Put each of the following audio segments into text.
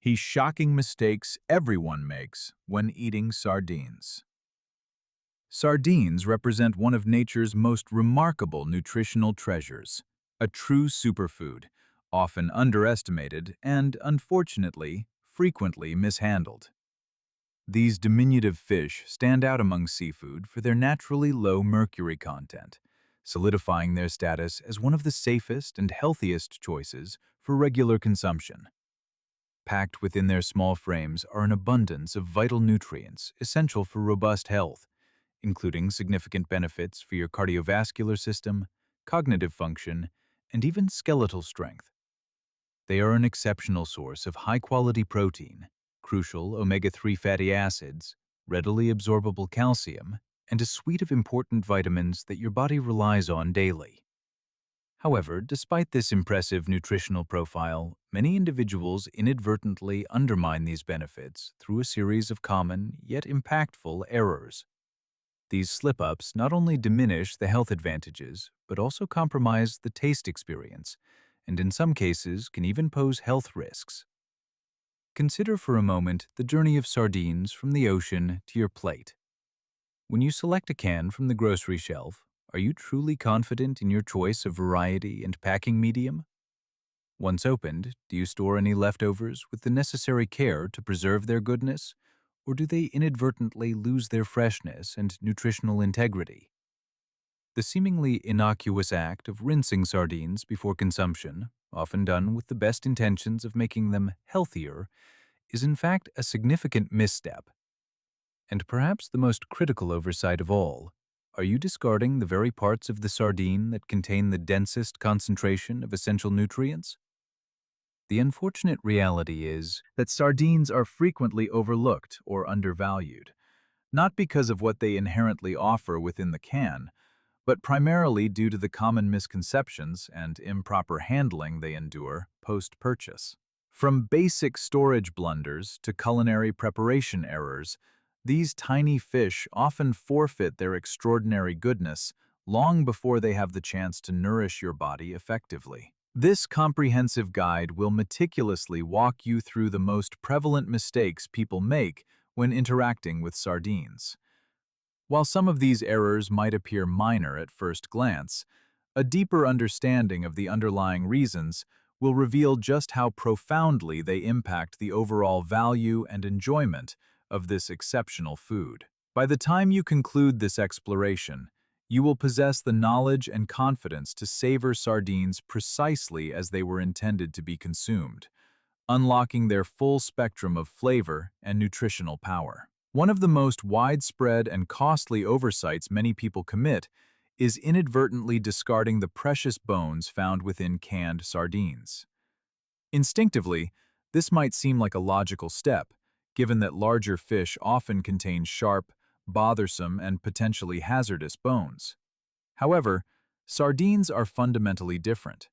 Shocking mistakes everyone makes when eating sardines. Sardines represent one of nature's most remarkable nutritional treasures, a true superfood, often underestimated and, unfortunately, frequently mishandled. These diminutive fish stand out among seafood for their naturally low mercury content, solidifying their status as one of the safest and healthiest choices for regular consumption. Packed within their small frames are an abundance of vital nutrients essential for robust health, including significant benefits for your cardiovascular system, cognitive function, and even skeletal strength. They are an exceptional source of high-quality protein, crucial omega-3 fatty acids, readily absorbable calcium, and a suite of important vitamins that your body relies on daily. However, despite this impressive nutritional profile, many individuals inadvertently undermine these benefits through a series of common yet impactful errors. These slip-ups not only diminish the health advantages, but also compromise the taste experience, and in some cases can even pose health risks. Consider for a moment the journey of sardines from the ocean to your plate. When you select a can from the grocery shelf, are you truly confident in your choice of variety and packing medium? Once opened, do you store any leftovers with the necessary care to preserve their goodness, or do they inadvertently lose their freshness and nutritional integrity? The seemingly innocuous act of rinsing sardines before consumption, often done with the best intentions of making them healthier, is in fact a significant misstep. And perhaps the most critical oversight of all, are you discarding the very parts of the sardine that contain the densest concentration of essential nutrients? The unfortunate reality is that sardines are frequently overlooked or undervalued, not because of what they inherently offer within the can, but primarily due to the common misconceptions and improper handling they endure post-purchase. From basic storage blunders to culinary preparation errors, these tiny fish often forfeit their extraordinary goodness long before they have the chance to nourish your body effectively. This comprehensive guide will meticulously walk you through the most prevalent mistakes people make when interacting with sardines. While some of these errors might appear minor at first glance, a deeper understanding of the underlying reasons will reveal just how profoundly they impact the overall value and enjoyment of this exceptional food. By the time you conclude this exploration, you will possess the knowledge and confidence to savor sardines precisely as they were intended to be consumed, unlocking their full spectrum of flavor and nutritional power. One of the most widespread and costly oversights many people commit is inadvertently discarding the precious bones found within canned sardines. Instinctively, this might seem like a logical step, given that larger fish often contain sharp, bothersome, and potentially hazardous bones. However, sardines are fundamentally different.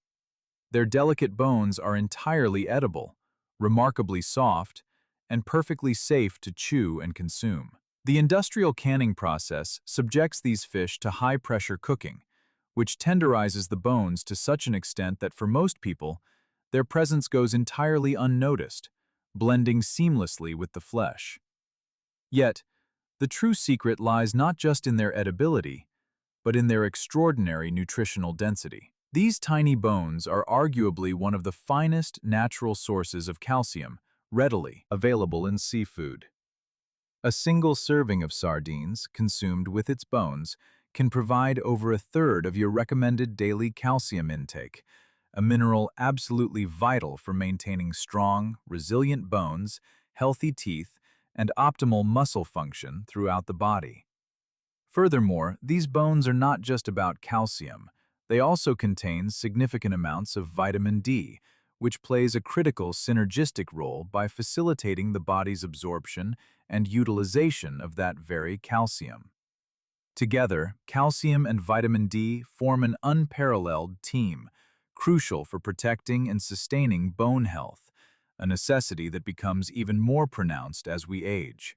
Their delicate bones are entirely edible, remarkably soft, and perfectly safe to chew and consume. The industrial canning process subjects these fish to high-pressure cooking, which tenderizes the bones to such an extent that for most people, their presence goes entirely unnoticed, blending seamlessly with the flesh. Yet, the true secret lies not just in their edibility, but in their extraordinary nutritional density. These tiny bones are arguably one of the finest natural sources of calcium readily available in seafood. A single serving of sardines, consumed with its bones, can provide over a third of your recommended daily calcium intake, a mineral absolutely vital for maintaining strong, resilient bones, healthy teeth, and optimal muscle function throughout the body. Furthermore, these bones are not just about calcium. They also contain significant amounts of vitamin D, which plays a critical synergistic role by facilitating the body's absorption and utilization of that very calcium. Together, calcium and vitamin D form an unparalleled team, crucial for protecting and sustaining bone health, a necessity that becomes even more pronounced as we age.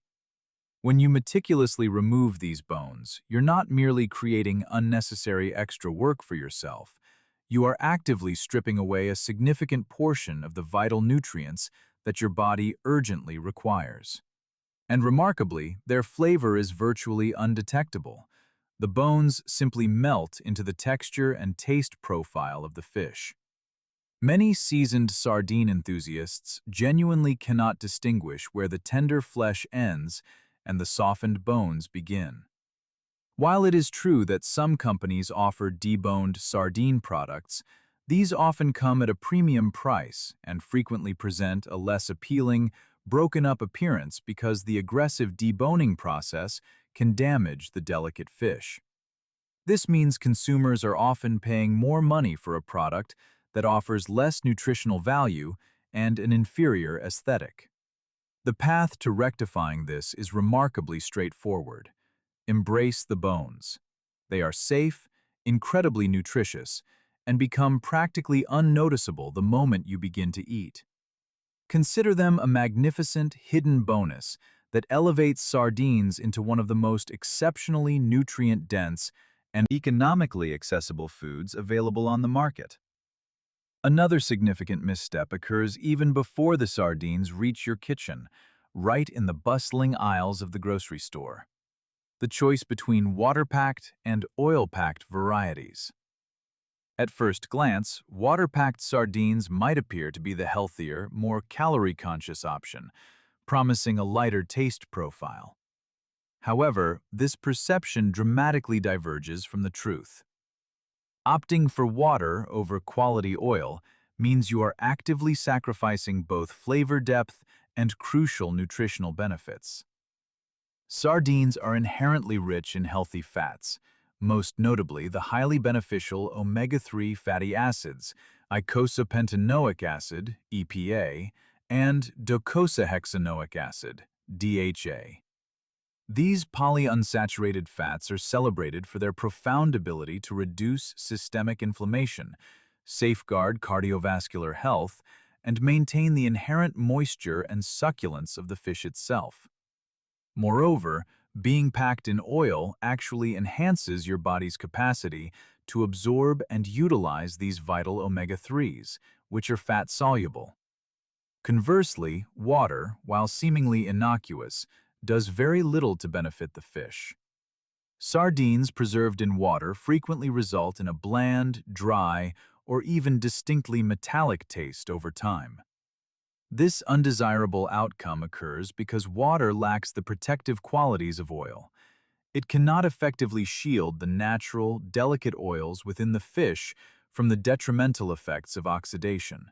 When you meticulously remove these bones, you're not merely creating unnecessary extra work for yourself. You are actively stripping away a significant portion of the vital nutrients that your body urgently requires. And remarkably, their flavor is virtually undetectable. The bones simply melt into the texture and taste profile of the fish. Many seasoned sardine enthusiasts genuinely cannot distinguish where the tender flesh ends and the softened bones begin. While it is true that some companies offer deboned sardine products, these often come at a premium price and frequently present a less appealing, broken-up appearance because the aggressive deboning process can damage the delicate fish. This means consumers are often paying more money for a product that offers less nutritional value and an inferior aesthetic. The path to rectifying this is remarkably straightforward. Embrace the bones. They are safe, incredibly nutritious, and become practically unnoticeable the moment you begin to eat. Consider them a magnificent hidden bonus that elevates sardines into one of the most exceptionally nutrient-dense and economically accessible foods available on the market. Another significant misstep occurs even before the sardines reach your kitchen, right in the bustling aisles of the grocery store. The choice between water-packed and oil-packed varieties. At first glance, water-packed sardines might appear to be the healthier, more calorie-conscious option, promising a lighter taste profile. However, this perception dramatically diverges from the truth. Opting for water over quality oil means you are actively sacrificing both flavor depth and crucial nutritional benefits. Sardines are inherently rich in healthy fats, most notably the highly beneficial omega-3 fatty acids, eicosapentaenoic acid, EPA, and docosahexaenoic acid, DHA. These polyunsaturated fats are celebrated for their profound ability to reduce systemic inflammation, safeguard cardiovascular health, and maintain the inherent moisture and succulence of the fish itself. Moreover, being packed in oil actually enhances your body's capacity to absorb and utilize these vital omega-3s, which are fat-soluble. Conversely, water, while seemingly innocuous, does very little to benefit the fish. Sardines preserved in water frequently result in a bland, dry, or even distinctly metallic taste over time. This undesirable outcome occurs because water lacks the protective qualities of oil. It cannot effectively shield the natural, delicate oils within the fish from the detrimental effects of oxidation.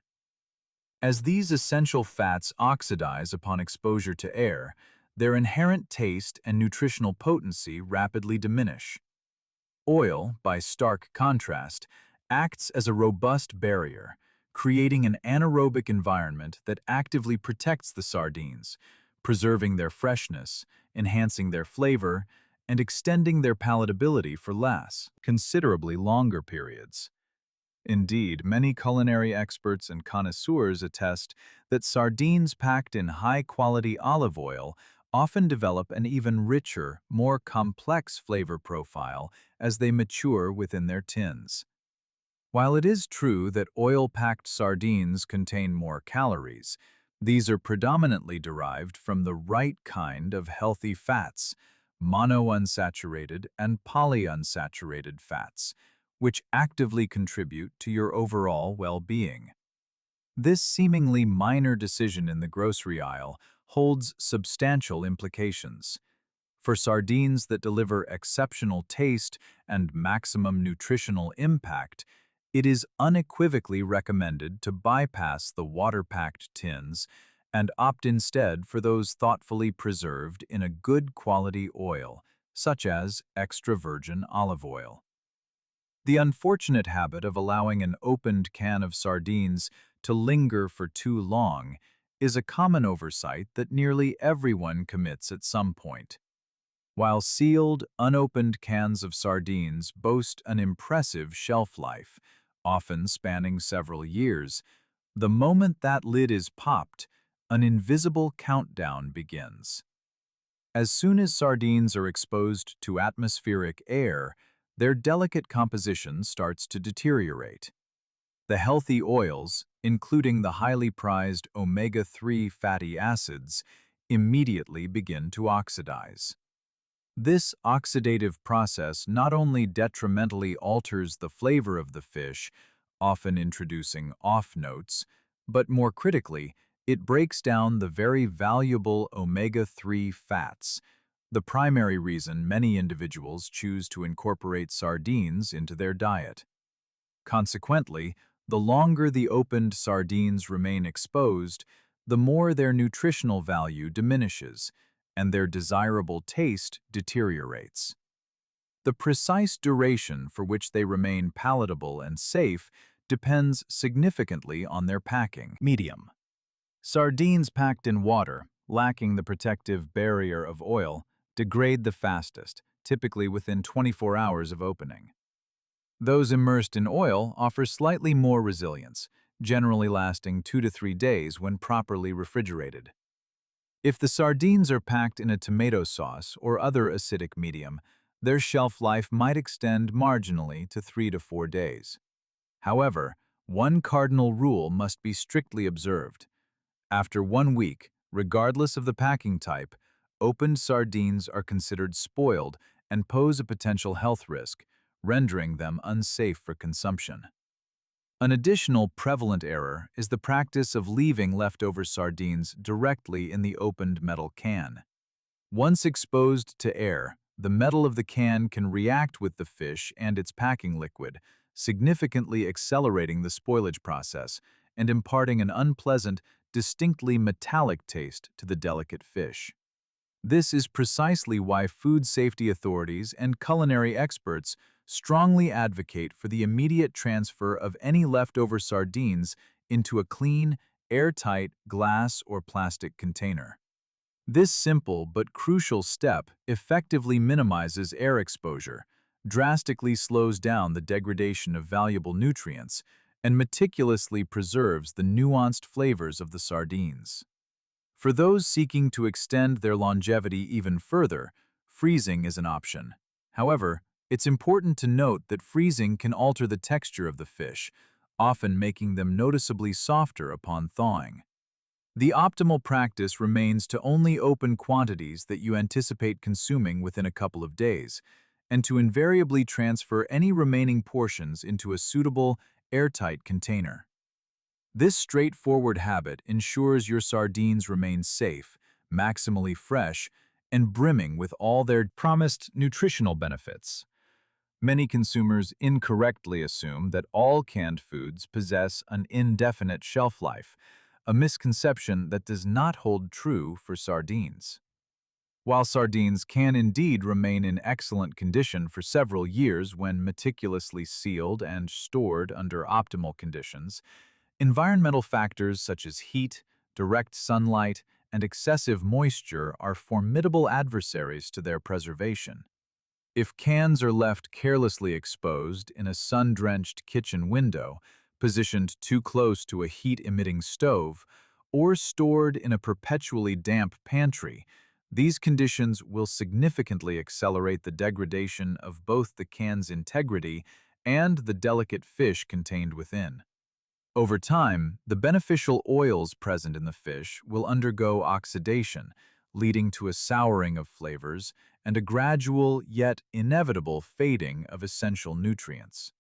As these essential fats oxidize upon exposure to air, their inherent taste and nutritional potency rapidly diminish. Oil, by stark contrast, acts as a robust barrier, creating an anaerobic environment that actively protects the sardines, preserving their freshness, enhancing their flavor, and extending their palatability for considerably longer periods. Indeed, many culinary experts and connoisseurs attest that sardines packed in high-quality olive oil often develop an even richer, more complex flavor profile as they mature within their tins. While it is true that oil-packed sardines contain more calories, these are predominantly derived from the right kind of healthy fats, monounsaturated and polyunsaturated fats, which actively contribute to your overall well-being. This seemingly minor decision in the grocery aisle holds substantial implications. For sardines that deliver exceptional taste and maximum nutritional impact, it is unequivocally recommended to bypass the water-packed tins and opt instead for those thoughtfully preserved in a good quality oil, such as extra virgin olive oil. The unfortunate habit of allowing an opened can of sardines to linger for too long is a common oversight that nearly everyone commits at some point. While sealed, unopened cans of sardines boast an impressive shelf life, often spanning several years, the moment that lid is popped, an invisible countdown begins. As soon as sardines are exposed to atmospheric air, their delicate composition starts to deteriorate. The healthy oils, including the highly prized omega-3 fatty acids, immediately begin to oxidize. This oxidative process not only detrimentally alters the flavor of the fish, often introducing off notes, but more critically, it breaks down the very valuable omega-3 fats, the primary reason many individuals choose to incorporate sardines into their diet. Consequently, the longer the opened sardines remain exposed, the more their nutritional value diminishes, and their desirable taste deteriorates. The precise duration for which they remain palatable and safe depends significantly on their packing medium. Sardines packed in water, lacking the protective barrier of oil, degrade the fastest, typically within 24 hours of opening. Those immersed in oil offer slightly more resilience, generally lasting 2 to 3 days when properly refrigerated. If the sardines are packed in a tomato sauce or other acidic medium, their shelf life might extend marginally to 3 to 4 days. However, one cardinal rule must be strictly observed. After 1 week, regardless of the packing type, opened sardines are considered spoiled and pose a potential health risk, rendering them unsafe for consumption. An additional prevalent error is the practice of leaving leftover sardines directly in the opened metal can. Once exposed to air, the metal of the can can react with the fish and its packing liquid, significantly accelerating the spoilage process and imparting an unpleasant, distinctly metallic taste to the delicate fish. This is precisely why food safety authorities and culinary experts strongly advocate for the immediate transfer of any leftover sardines into a clean, airtight glass or plastic container. This simple but crucial step effectively minimizes air exposure, drastically slows down the degradation of valuable nutrients, and meticulously preserves the nuanced flavors of the sardines. For those seeking to extend their longevity even further, freezing is an option. However, it's important to note that freezing can alter the texture of the fish, often making them noticeably softer upon thawing. The optimal practice remains to only open quantities that you anticipate consuming within a couple of days, and to invariably transfer any remaining portions into a suitable, airtight container. This straightforward habit ensures your sardines remain safe, maximally fresh, and brimming with all their promised nutritional benefits. Many consumers incorrectly assume that all canned foods possess an indefinite shelf life, a misconception that does not hold true for sardines. While sardines can indeed remain in excellent condition for several years when meticulously sealed and stored under optimal conditions, environmental factors such as heat, direct sunlight, and excessive moisture are formidable adversaries to their preservation. If cans are left carelessly exposed in a sun-drenched kitchen window, positioned too close to a heat-emitting stove, or stored in a perpetually damp pantry, these conditions will significantly accelerate the degradation of both the can's integrity and the delicate fish contained within. Over time, the beneficial oils present in the fish will undergo oxidation, leading to a souring of flavors and a gradual yet inevitable fading of essential nutrients.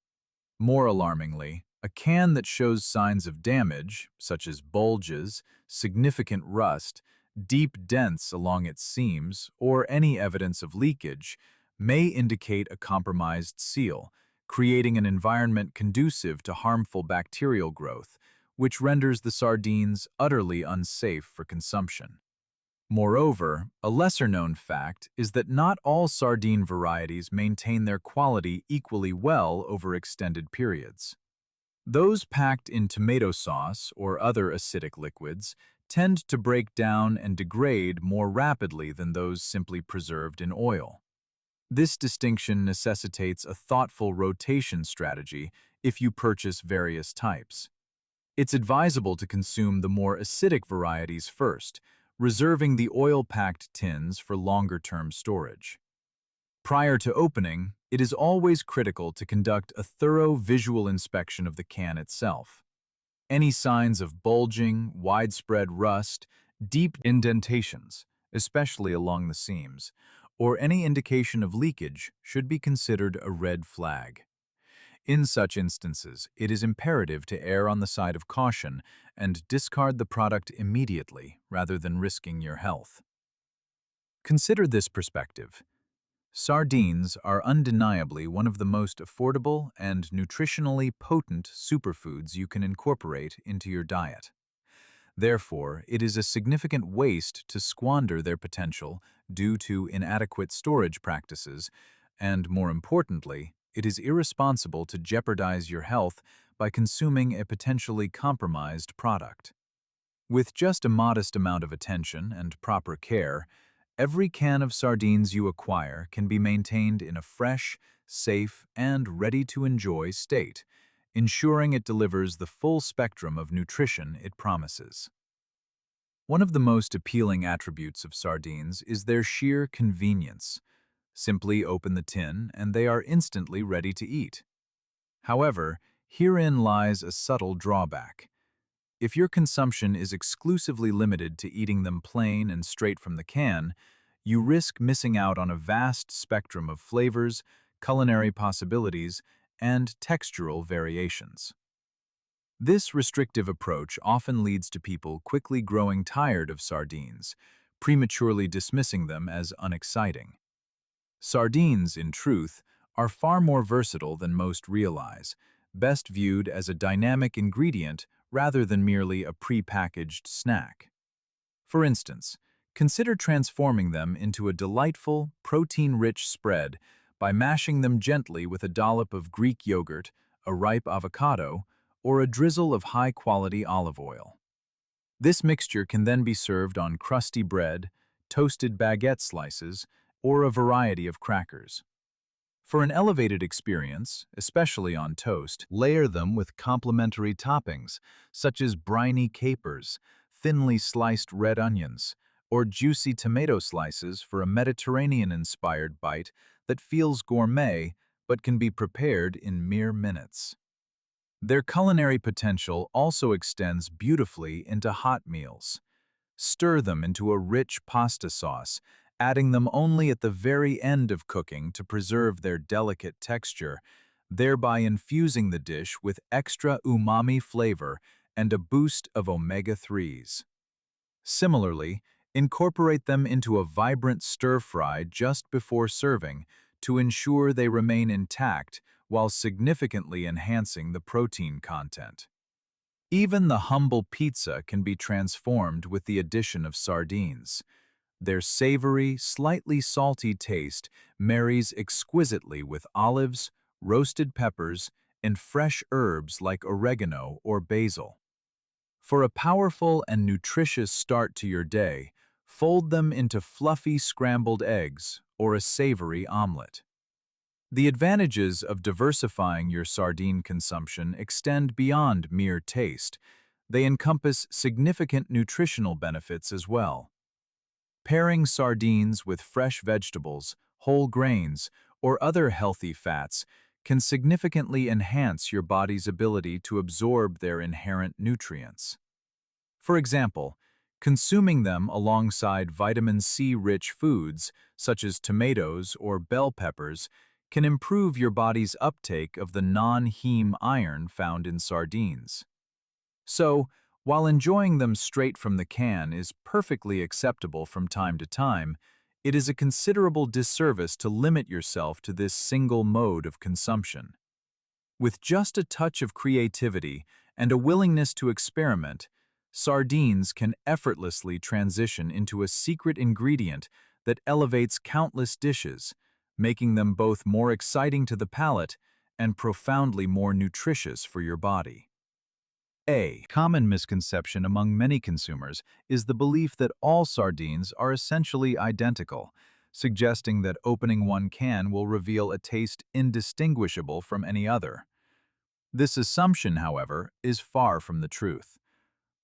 More alarmingly, a can that shows signs of damage, such as bulges, significant rust, deep dents along its seams, or any evidence of leakage, may indicate a compromised seal, creating an environment conducive to harmful bacterial growth, which renders the sardines utterly unsafe for consumption. Moreover, a lesser-known fact is that not all sardine varieties maintain their quality equally well over extended periods. Those packed in tomato sauce or other acidic liquids tend to break down and degrade more rapidly than those simply preserved in oil. This distinction necessitates a thoughtful rotation strategy if you purchase various types. It's advisable to consume the more acidic varieties first, reserving the oil-packed tins for longer-term storage. Prior to opening, it is always critical to conduct a thorough visual inspection of the can itself. Any signs of bulging, widespread rust, deep indentations, especially along the seams, or any indication of leakage should be considered a red flag. In such instances, it is imperative to err on the side of caution and discard the product immediately rather than risking your health. Consider this perspective. Sardines are undeniably one of the most affordable and nutritionally potent superfoods you can incorporate into your diet. Therefore, it is a significant waste to squander their potential due to inadequate storage practices, and more importantly, it is irresponsible to jeopardize your health by consuming a potentially compromised product. With just a modest amount of attention and proper care, every can of sardines you acquire can be maintained in a fresh, safe, and ready-to-enjoy state, ensuring it delivers the full spectrum of nutrition it promises. One of the most appealing attributes of sardines is their sheer convenience. Simply open the tin and they are instantly ready to eat. However, herein lies a subtle drawback. If your consumption is exclusively limited to eating them plain and straight from the can, you risk missing out on a vast spectrum of flavors, culinary possibilities, and textural variations. This restrictive approach often leads to people quickly growing tired of sardines, prematurely dismissing them as unexciting. Sardines, in truth, are far more versatile than most realize, best viewed as a dynamic ingredient rather than merely a pre-packaged snack. For instance, consider transforming them into a delightful, protein-rich spread by mashing them gently with a dollop of Greek yogurt, a ripe avocado, or a drizzle of high-quality olive oil. This mixture can then be served on crusty bread, toasted baguette slices, or a variety of crackers. For an elevated experience, especially on toast, layer them with complementary toppings, such as briny capers, thinly sliced red onions, or juicy tomato slices for a Mediterranean-inspired bite that feels gourmet but can be prepared in mere minutes. Their culinary potential also extends beautifully into hot meals. Stir them into a rich pasta sauce, adding them only at the very end of cooking to preserve their delicate texture, thereby infusing the dish with extra umami flavor and a boost of omega-3s. Similarly, incorporate them into a vibrant stir-fry just before serving to ensure they remain intact while significantly enhancing the protein content. Even the humble pizza can be transformed with the addition of sardines. Their savory, slightly salty taste marries exquisitely with olives, roasted peppers, and fresh herbs like oregano or basil. For a powerful and nutritious start to your day, fold them into fluffy scrambled eggs or a savory omelet. The advantages of diversifying your sardine consumption extend beyond mere taste. They encompass significant nutritional benefits as well. Pairing sardines with fresh vegetables, whole grains, or other healthy fats can significantly enhance your body's ability to absorb their inherent nutrients. For example, consuming them alongside vitamin C-rich foods, such as tomatoes or bell peppers, can improve your body's uptake of the non-heme iron found in sardines. So, while enjoying them straight from the can is perfectly acceptable from time to time, it is a considerable disservice to limit yourself to this single mode of consumption. With just a touch of creativity and a willingness to experiment, sardines can effortlessly transition into a secret ingredient that elevates countless dishes, making them both more exciting to the palate and profoundly more nutritious for your body. A common misconception among many consumers is the belief that all sardines are essentially identical, suggesting that opening one can will reveal a taste indistinguishable from any other. This assumption, however, is far from the truth.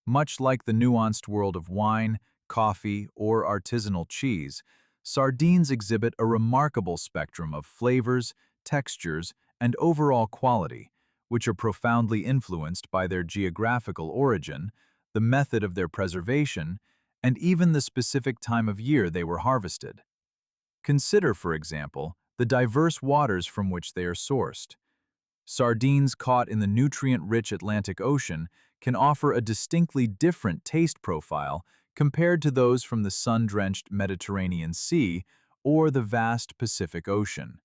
Much like the nuanced world of wine, coffee, or artisanal cheese, sardines exhibit a remarkable spectrum of flavors, textures, and overall quality, which are profoundly influenced by their geographical origin, the method of their preservation, and even the specific time of year they were harvested. Consider, for example, the diverse waters from which they are sourced. Sardines caught in the nutrient-rich Atlantic Ocean can offer a distinctly different taste profile compared to those from the sun-drenched Mediterranean Sea or the vast Pacific Ocean.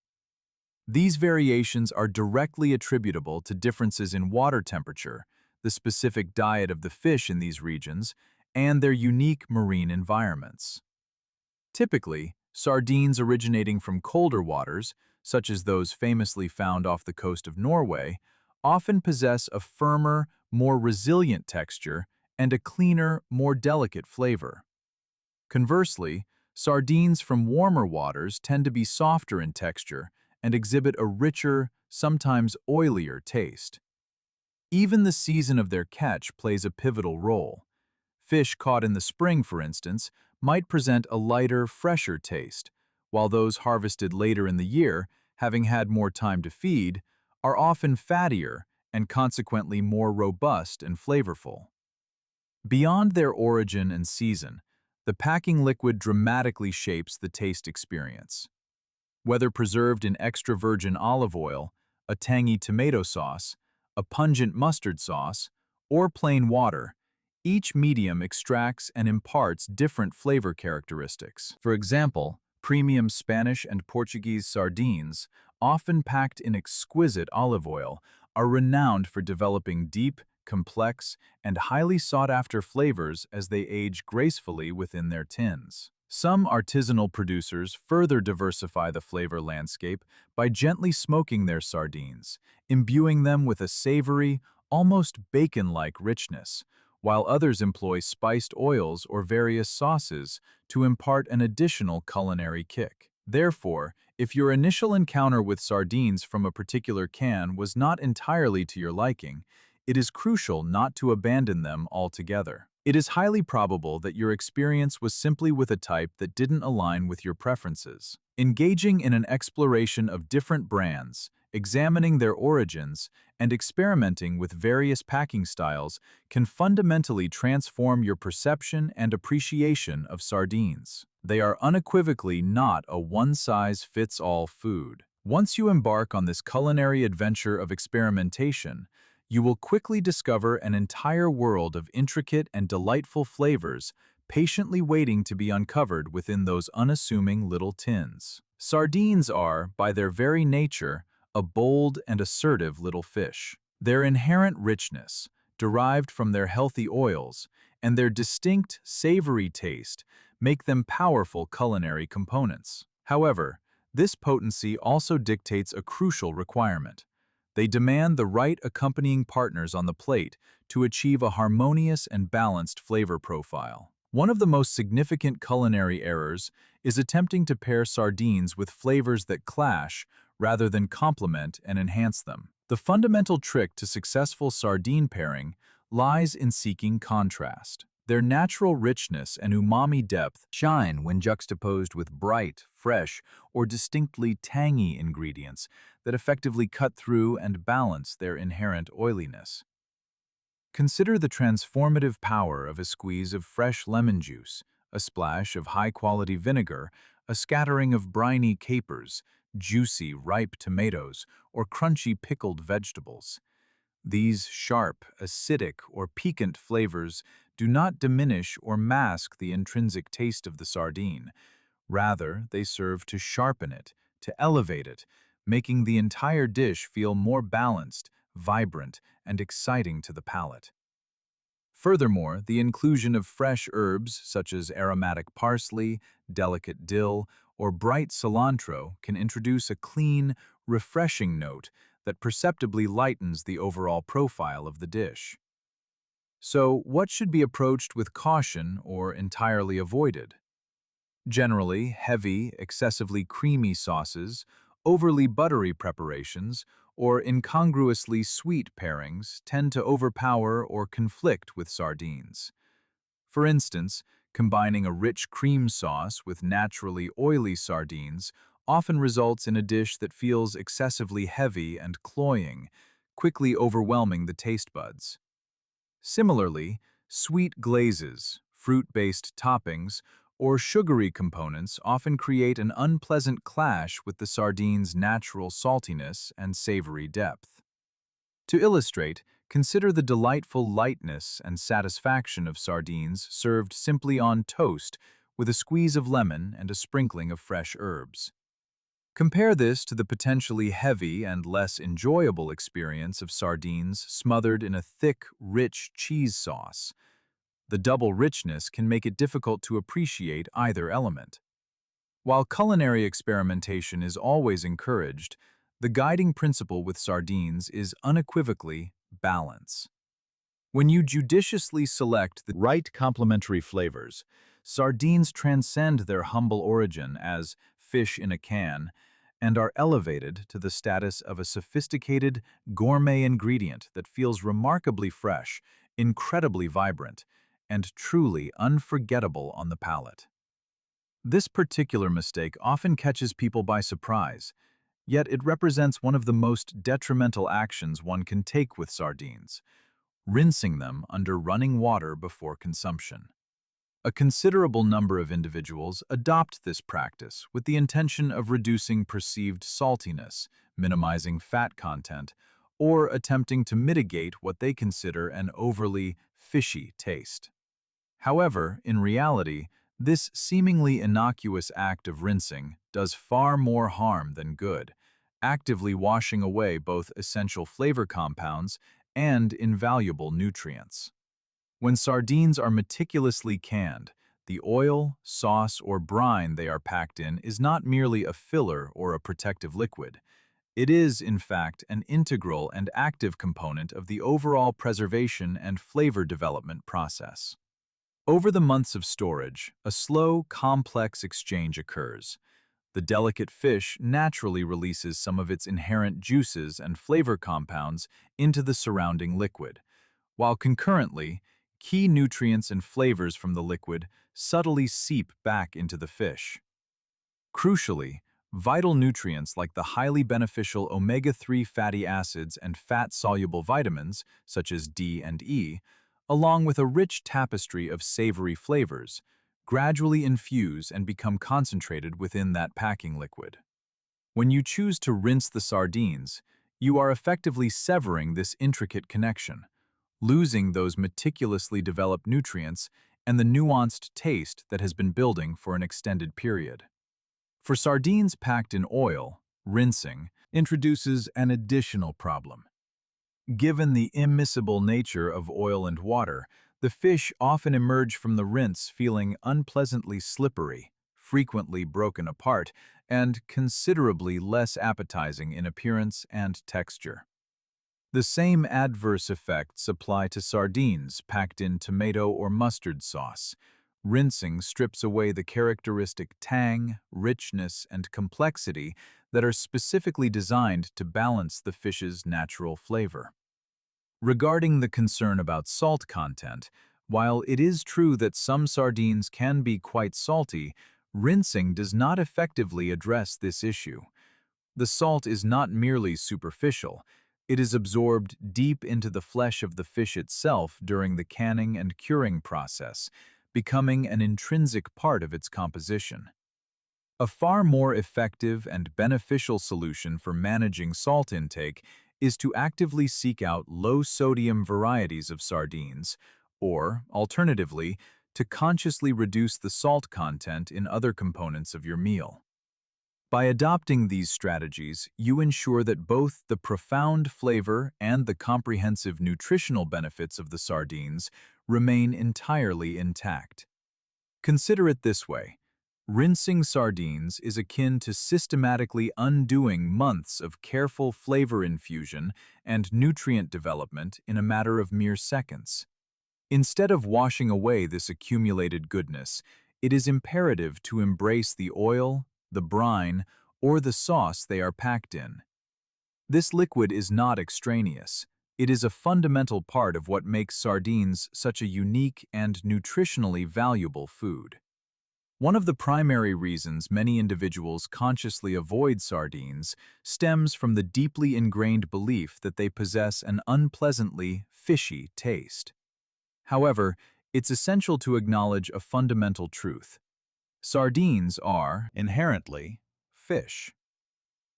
These variations are directly attributable to differences in water temperature, the specific diet of the fish in these regions, and their unique marine environments. Typically, sardines originating from colder waters, such as those famously found off the coast of Norway, often possess a firmer, more resilient texture and a cleaner, more delicate flavor. Conversely, sardines from warmer waters tend to be softer in texture and exhibit a richer, sometimes oilier taste. Even the season of their catch plays a pivotal role. Fish caught in the spring, for instance, might present a lighter, fresher taste, while those harvested later in the year, having had more time to feed, are often fattier and consequently more robust and flavorful. Beyond their origin and season, the packing liquid dramatically shapes the taste experience. Whether preserved in extra virgin olive oil, a tangy tomato sauce, a pungent mustard sauce, or plain water, each medium extracts and imparts different flavor characteristics. For example, premium Spanish and Portuguese sardines, often packed in exquisite olive oil, are renowned for developing deep, complex, and highly sought-after flavors as they age gracefully within their tins. Some artisanal producers further diversify the flavor landscape by gently smoking their sardines, imbuing them with a savory, almost bacon-like richness, while others employ spiced oils or various sauces to impart an additional culinary kick. Therefore, if your initial encounter with sardines from a particular can was not entirely to your liking, it is crucial not to abandon them altogether. It is highly probable that your experience was simply with a type that didn't align with your preferences. Engaging in an exploration of different brands, examining their origins, and experimenting with various packing styles can fundamentally transform your perception and appreciation of sardines. They are unequivocally not a one-size-fits-all food. Once you embark on this culinary adventure of experimentation, you will quickly discover an entire world of intricate and delightful flavors patiently waiting to be uncovered within those unassuming little tins. Sardines are, by their very nature, a bold and assertive little fish. Their inherent richness, derived from their healthy oils, and their distinct, savory taste make them powerful culinary components. However, this potency also dictates a crucial requirement. They demand the right accompanying partners on the plate to achieve a harmonious and balanced flavor profile. One of the most significant culinary errors is attempting to pair sardines with flavors that clash rather than complement and enhance them. The fundamental trick to successful sardine pairing lies in seeking contrast. Their natural richness and umami depth shine when juxtaposed with bright, fresh, or distinctly tangy ingredients that effectively cut through and balance their inherent oiliness. Consider the transformative power of a squeeze of fresh lemon juice, a splash of high-quality vinegar, a scattering of briny capers, juicy, ripe tomatoes, or crunchy pickled vegetables. These sharp, acidic, or piquant flavors do not diminish or mask the intrinsic taste of the sardine. Rather, they serve to sharpen it, to elevate it, making the entire dish feel more balanced, vibrant, and exciting to the palate. Furthermore, the inclusion of fresh herbs such as aromatic parsley, delicate dill, or bright cilantro can introduce a clean, refreshing note that perceptibly lightens the overall profile of the dish. So, what should be approached with caution or entirely avoided? Generally, heavy, excessively creamy sauces, overly buttery preparations, or incongruously sweet pairings tend to overpower or conflict with sardines. For instance, combining a rich cream sauce with naturally oily sardines often results in a dish that feels excessively heavy and cloying, quickly overwhelming the taste buds. Similarly, sweet glazes, fruit-based toppings, or sugary components often create an unpleasant clash with the sardine's natural saltiness and savory depth. To illustrate, consider the delightful lightness and satisfaction of sardines served simply on toast with a squeeze of lemon and a sprinkling of fresh herbs. Compare this to the potentially heavy and less enjoyable experience of sardines smothered in a thick, rich cheese sauce. The double richness can make it difficult to appreciate either element. While culinary experimentation is always encouraged, the guiding principle with sardines is unequivocally balance. When you judiciously select the right complementary flavors, sardines transcend their humble origin as fish in a can and are elevated to the status of a sophisticated, gourmet ingredient that feels remarkably fresh, incredibly vibrant, and truly unforgettable on the palate. This particular mistake often catches people by surprise, yet it represents one of the most detrimental actions one can take with sardines: rinsing them under running water before consumption. A considerable number of individuals adopt this practice with the intention of reducing perceived saltiness, minimizing fat content, or attempting to mitigate what they consider an overly fishy taste. However, in reality, this seemingly innocuous act of rinsing does far more harm than good, actively washing away both essential flavor compounds and invaluable nutrients. When sardines are meticulously canned, the oil, sauce, or brine they are packed in is not merely a filler or a protective liquid. It is, in fact, an integral and active component of the overall preservation and flavor development process. Over the months of storage, a slow, complex exchange occurs. The delicate fish naturally releases some of its inherent juices and flavor compounds into the surrounding liquid, while concurrently, key nutrients and flavors from the liquid subtly seep back into the fish. Crucially, vital nutrients like the highly beneficial omega-3 fatty acids and fat-soluble vitamins, such as D and E, along with a rich tapestry of savory flavors, gradually infuse and become concentrated within that packing liquid. When you choose to rinse the sardines, you are effectively severing this intricate connection, losing those meticulously developed nutrients and the nuanced taste that has been building for an extended period. For sardines packed in oil, rinsing introduces an additional problem. Given the immiscible nature of oil and water, the fish often emerge from the rinse feeling unpleasantly slippery, frequently broken apart, and considerably less appetizing in appearance and texture. The same adverse effects apply to sardines packed in tomato or mustard sauce. Rinsing strips away the characteristic tang, richness, and complexity that are specifically designed to balance the fish's natural flavor. Regarding the concern about salt content, while it is true that some sardines can be quite salty, rinsing does not effectively address this issue. The salt is not merely superficial. It is absorbed deep into the flesh of the fish itself during the canning and curing process, becoming an intrinsic part of its composition. A far more effective and beneficial solution for managing salt intake is to actively seek out low-sodium varieties of sardines, or, alternatively, to consciously reduce the salt content in other components of your meal. By adopting these strategies, you ensure that both the profound flavor and the comprehensive nutritional benefits of the sardines remain entirely intact. Consider it this way. Rinsing sardines is akin to systematically undoing months of careful flavor infusion and nutrient development in a matter of mere seconds. Instead of washing away this accumulated goodness, it is imperative to embrace the oil, the brine, or the sauce they are packed in. This liquid is not extraneous. It is a fundamental part of what makes sardines such a unique and nutritionally valuable food. One of the primary reasons many individuals consciously avoid sardines stems from the deeply ingrained belief that they possess an unpleasantly fishy taste. However, it's essential to acknowledge a fundamental truth. Sardines are, inherently, fish.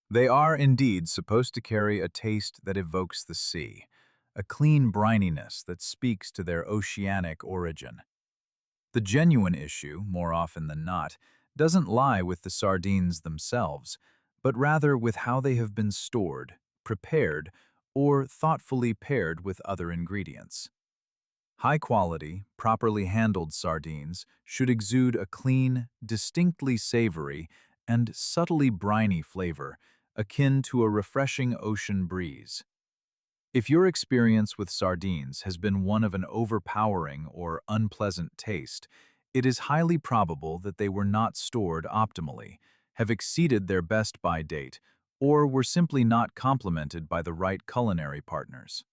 They are indeed supposed to carry a taste that evokes the sea, a clean brininess that speaks to their oceanic origin. The genuine issue, more often than not, doesn't lie with the sardines themselves, but rather with how they have been stored, prepared, or thoughtfully paired with other ingredients. High-quality, properly handled sardines should exude a clean, distinctly savory, and subtly briny flavor, akin to a refreshing ocean breeze. If your experience with sardines has been one of an overpowering or unpleasant taste, it is highly probable that they were not stored optimally, have exceeded their best-by date, or were simply not complemented by the right culinary partners.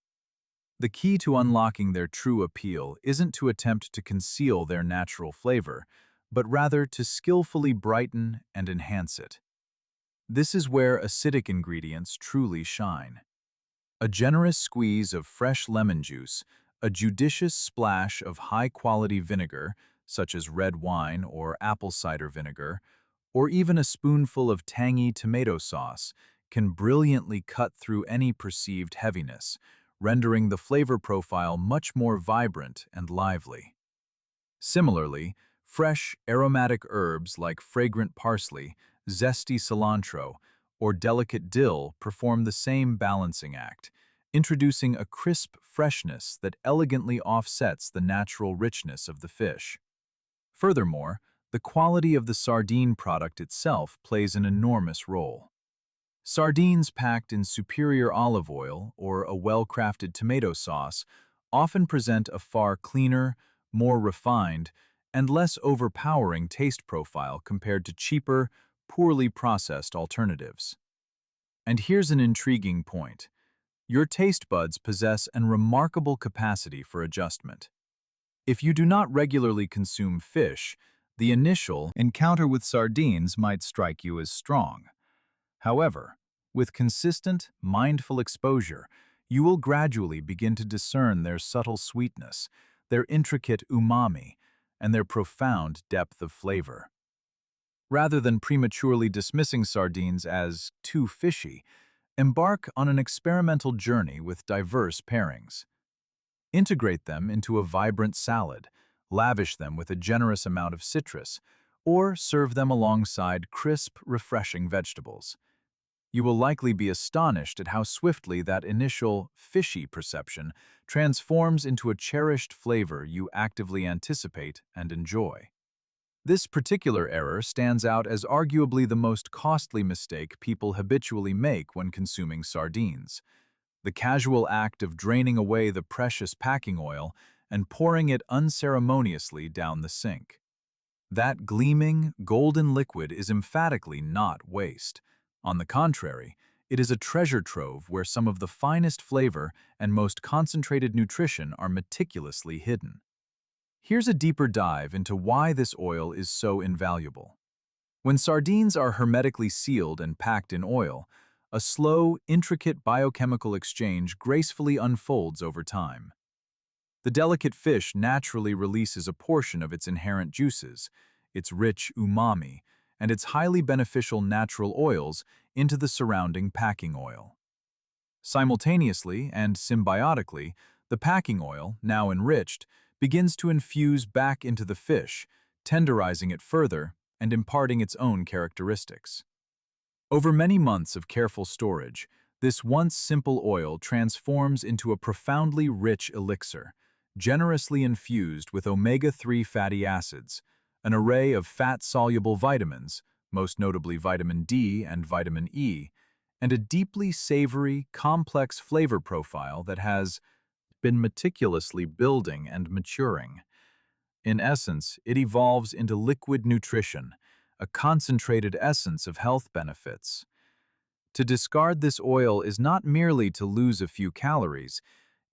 The key to unlocking their true appeal isn't to attempt to conceal their natural flavor, but rather to skillfully brighten and enhance it. This is where acidic ingredients truly shine. A generous squeeze of fresh lemon juice, a judicious splash of high-quality vinegar, such as red wine or apple cider vinegar, or even a spoonful of tangy tomato sauce can brilliantly cut through any perceived heaviness, rendering the flavor profile much more vibrant and lively. Similarly, fresh, aromatic herbs like fragrant parsley, zesty cilantro, or delicate dill perform the same balancing act, introducing a crisp freshness that elegantly offsets the natural richness of the fish. Furthermore, the quality of the sardine product itself plays an enormous role. Sardines packed in superior olive oil or a well-crafted tomato sauce often present a far cleaner, more refined, and less overpowering taste profile compared to cheaper, poorly processed alternatives. And here's an intriguing point. Your taste buds possess an remarkable capacity for adjustment. If you do not regularly consume fish, the initial encounter with sardines might strike you as strong. However, with consistent, mindful exposure, you will gradually begin to discern their subtle sweetness, their intricate umami, and their profound depth of flavor. Rather than prematurely dismissing sardines as too fishy, embark on an experimental journey with diverse pairings. Integrate them into a vibrant salad, lavish them with a generous amount of citrus, or serve them alongside crisp, refreshing vegetables. You will likely be astonished at how swiftly that initial fishy perception transforms into a cherished flavor you actively anticipate and enjoy. This particular error stands out as arguably the most costly mistake people habitually make when consuming sardines: the casual act of draining away the precious packing oil and pouring it unceremoniously down the sink. That gleaming, golden liquid is emphatically not waste. On the contrary, it is a treasure trove where some of the finest flavor and most concentrated nutrition are meticulously hidden. Here's a deeper dive into why this oil is so invaluable. When sardines are hermetically sealed and packed in oil, a slow, intricate biochemical exchange gracefully unfolds over time. The delicate fish naturally releases a portion of its inherent juices, its rich umami, and its highly beneficial natural oils into the surrounding packing oil. Simultaneously and symbiotically, the packing oil, now enriched, begins to infuse back into the fish, tenderizing it further and imparting its own characteristics. Over many months of careful storage, this once simple oil transforms into a profoundly rich elixir, generously infused with omega-3 fatty acids, an array of fat-soluble vitamins, most notably vitamin D and vitamin E, and a deeply savory, complex flavor profile that has been meticulously building and maturing. In essence, it evolves into liquid nutrition, a concentrated essence of health benefits. To discard this oil is not merely to lose a few calories,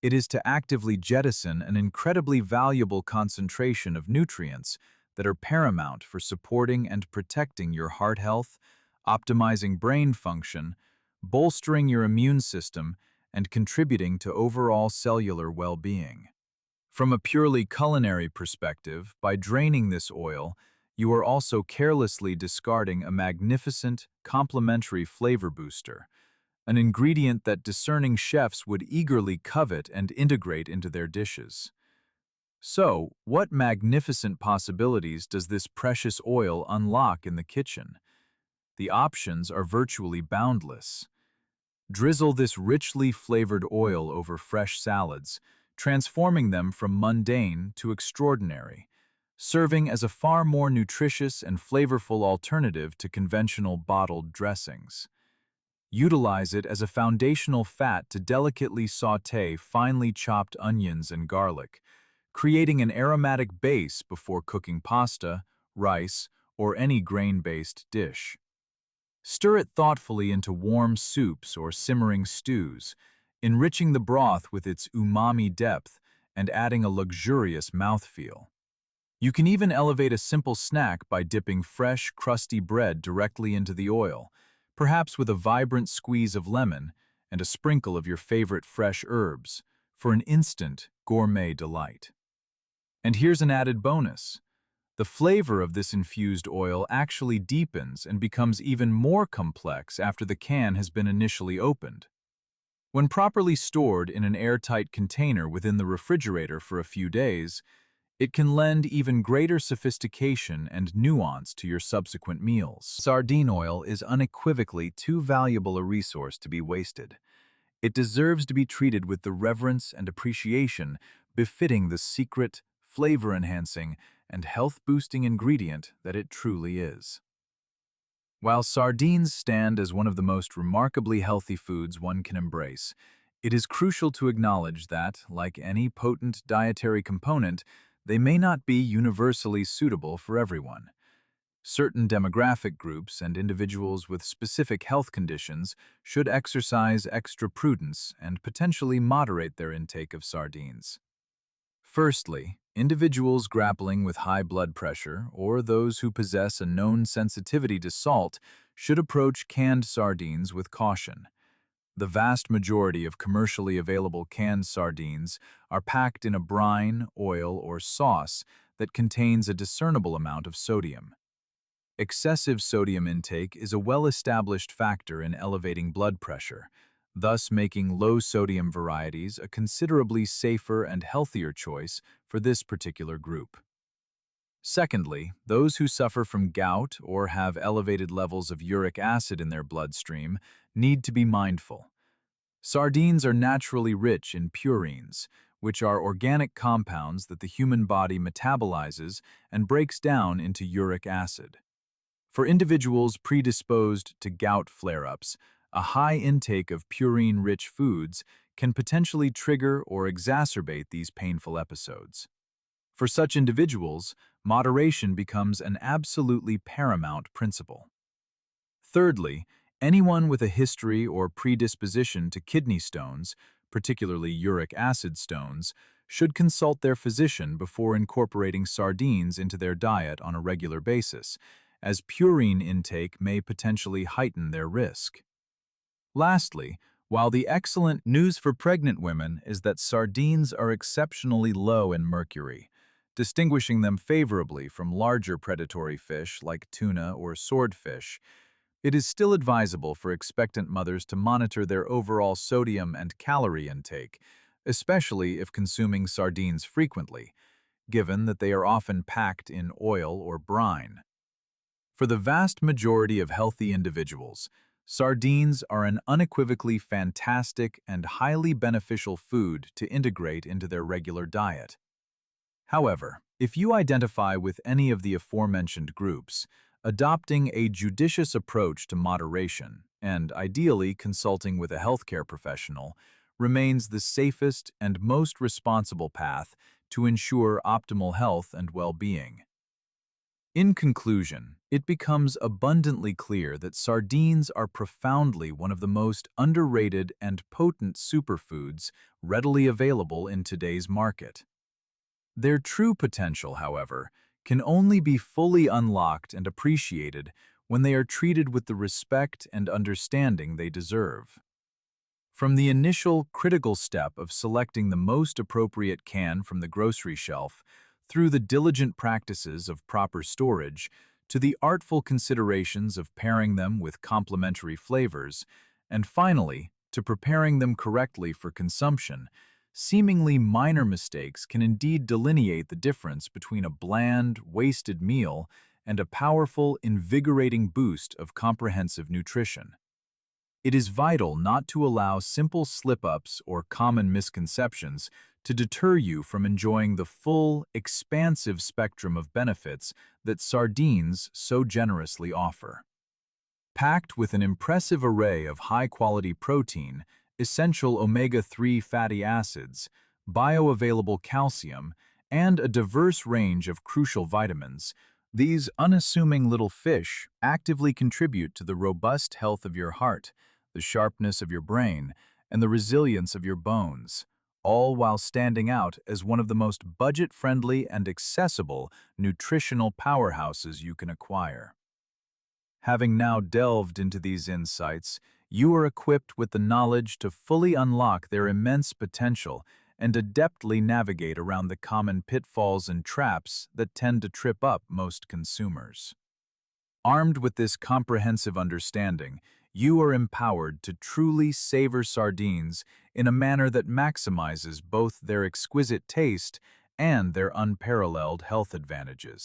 it is to actively jettison an incredibly valuable concentration of nutrients that are paramount for supporting and protecting your heart health, optimizing brain function, bolstering your immune system, and contributing to overall cellular well-being. From a purely culinary perspective, by draining this oil, you are also carelessly discarding a magnificent, complementary flavor booster, an ingredient that discerning chefs would eagerly covet and integrate into their dishes. So, what magnificent possibilities does this precious oil unlock in the kitchen? The options are virtually boundless. Drizzle this richly flavored oil over fresh salads, transforming them from mundane to extraordinary, serving as a far more nutritious and flavorful alternative to conventional bottled dressings. Utilize it as a foundational fat to delicately sauté finely chopped onions and garlic, creating an aromatic base before cooking pasta, rice, or any grain-based dish. Stir it thoughtfully into warm soups or simmering stews, enriching the broth with its umami depth and adding a luxurious mouthfeel. You can even elevate a simple snack by dipping fresh, crusty bread directly into the oil, perhaps with a vibrant squeeze of lemon and a sprinkle of your favorite fresh herbs, for an instant gourmet delight. And here's an added bonus. The flavor of this infused oil actually deepens and becomes even more complex after the can has been initially opened. When properly stored in an airtight container within the refrigerator for a few days, it can lend even greater sophistication and nuance to your subsequent meals. Sardine oil is unequivocally too valuable a resource to be wasted. It deserves to be treated with the reverence and appreciation befitting the secret, flavor-enhancing, and health-boosting ingredient that it truly is. While sardines stand as one of the most remarkably healthy foods one can embrace, it is crucial to acknowledge that, like any potent dietary component, they may not be universally suitable for everyone. Certain demographic groups and individuals with specific health conditions should exercise extra prudence and potentially moderate their intake of sardines. Firstly, individuals grappling with high blood pressure or those who possess a known sensitivity to salt should approach canned sardines with caution. The vast majority of commercially available canned sardines are packed in a brine, oil, or sauce that contains a discernible amount of sodium. Excessive sodium intake is a well-established factor in elevating blood pressure, thus making low-sodium varieties a considerably safer and healthier choice for this particular group. Secondly, those who suffer from gout or have elevated levels of uric acid in their bloodstream need to be mindful. Sardines are naturally rich in purines, which are organic compounds that the human body metabolizes and breaks down into uric acid. For individuals predisposed to gout flare-ups, a high intake of purine-rich foods can potentially trigger or exacerbate these painful episodes. For such individuals, moderation becomes an absolutely paramount principle. Thirdly, anyone with a history or predisposition to kidney stones, particularly uric acid stones, should consult their physician before incorporating sardines into their diet on a regular basis, as purine intake may potentially heighten their risk. Lastly, while the excellent news for pregnant women is that sardines are exceptionally low in mercury, distinguishing them favorably from larger predatory fish like tuna or swordfish, it is still advisable for expectant mothers to monitor their overall sodium and calorie intake, especially if consuming sardines frequently, given that they are often packed in oil or brine. For the vast majority of healthy individuals, sardines are an unequivocally fantastic and highly beneficial food to integrate into their regular diet. However, if you identify with any of the aforementioned groups, adopting a judicious approach to moderation, and ideally consulting with a healthcare professional, remains the safest and most responsible path to ensure optimal health and well-being. In conclusion, it becomes abundantly clear that sardines are profoundly one of the most underrated and potent superfoods readily available in today's market. Their true potential, however, can only be fully unlocked and appreciated when they are treated with the respect and understanding they deserve. From the initial critical step of selecting the most appropriate can from the grocery shelf, through the diligent practices of proper storage, to the artful considerations of pairing them with complementary flavors, and finally, to preparing them correctly for consumption, seemingly minor mistakes can indeed delineate the difference between a bland, wasted meal and a powerful, invigorating boost of comprehensive nutrition. It is vital not to allow simple slip-ups or common misconceptions to deter you from enjoying the full, expansive spectrum of benefits that sardines so generously offer. Packed with an impressive array of high-quality protein, essential omega-3 fatty acids, bioavailable calcium, and a diverse range of crucial vitamins, these unassuming little fish actively contribute to the robust health of your heart, the sharpness of your brain, and the resilience of your bones, all while standing out as one of the most budget-friendly and accessible nutritional powerhouses you can acquire. Having now delved into these insights, you are equipped with the knowledge to fully unlock their immense potential and adeptly navigate around the common pitfalls and traps that tend to trip up most consumers. Armed with this comprehensive understanding, you are empowered to truly savor sardines in a manner that maximizes both their exquisite taste and their unparalleled health advantages.